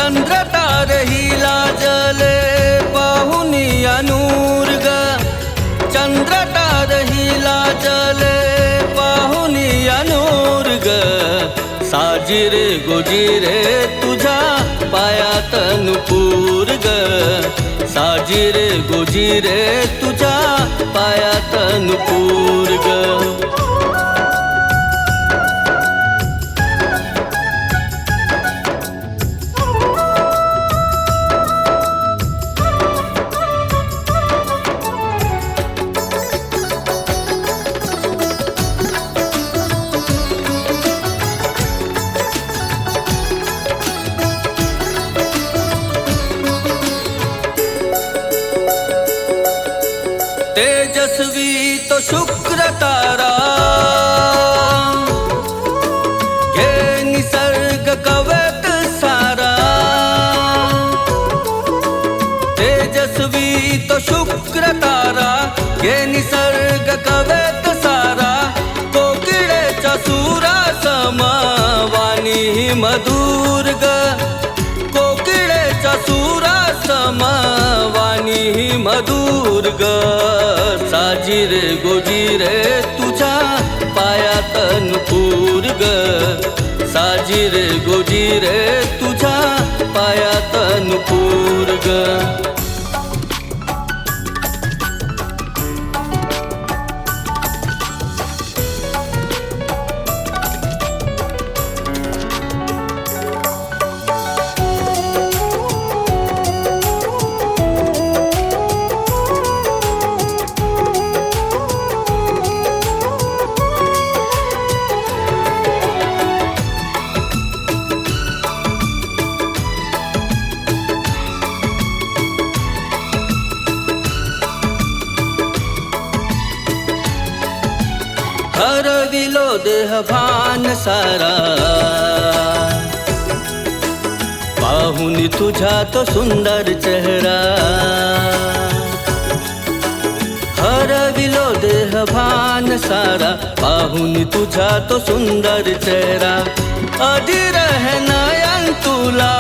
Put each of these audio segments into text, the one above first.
चंद्र तार हिला जले पाहुनी अनूर ग चंद्र तार हिला जले पाहुनी अनूर ग साजिरे गोजिरे तुझा पायात नुपूर ग साजिरे गोजिरे तुझा पायात नुपूर ग तेजस्वी तो शुक्र तारा घे निसर्ग कवच सारा तेजस्वी तो शुक्र तारा घे निसर्ग कवच सारा कोकिळेच्या सुरा सम वाणी मधुर ग कोकिळेच्या सुरा सम वाणी मधुर ग साजिरे गोजिरे तुझा पायात नुपूर ग साजिरे गोजिरे तुझा पायात नुपूर ग हरविलो देह भान सारा पाहुनी तुझा तो सुंदर चेहरा हरविलो देह भान सारा पाहुनी तुझा तो सुंदर चेहरा अधीर है नयन तुला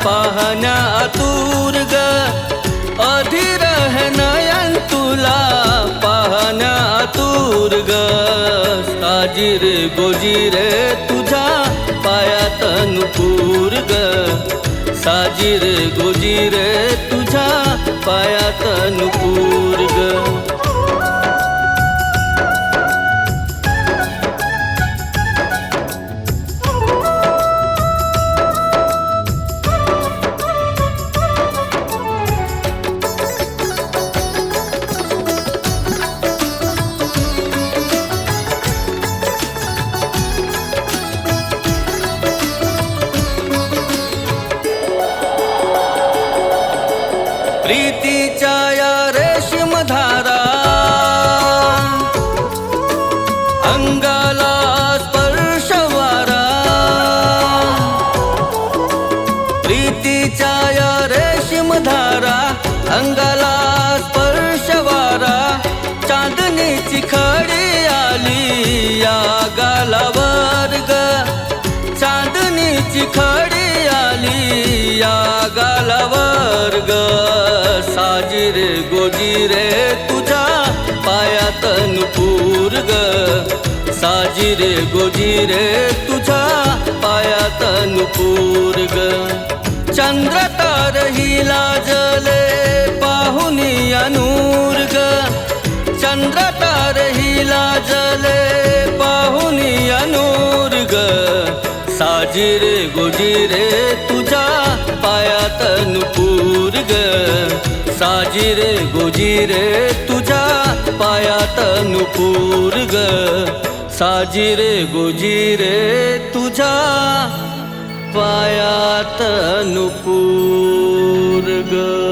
पाहण्या आतुर ग अधीर है नयन तुला पाहण्या आतुर ग साजिरे गोजिरे तुझा पायात नुपूर ग साजिरे गोजिरे तुझा पायात नुपूर ग प्रीतीच्या या रेशीम धारा अंगाला स्पर्श वारा प्रीतीच्या या रेशीम धारा अंगाला स्पर्श वारा चांदणीची खडी आली या गालावर ग चांदणीची खडी आली या गालावर ग साजिरे गोजिरे तुझा पायात नुपूर ग साजिरे गोजिरे तुझा पायात नुपूर ग चंद्र तार हिला जले पाहुनी अनूर ग चंद्र तार हिला जले पाहुनी अनूर ग साजिरे गोजिरे तुझा पायात नुपूर ग साजिरे गोजिरे तुझा पायात नुपूर ग साजिरे गोजिरे तुझा पायात नुपूर ग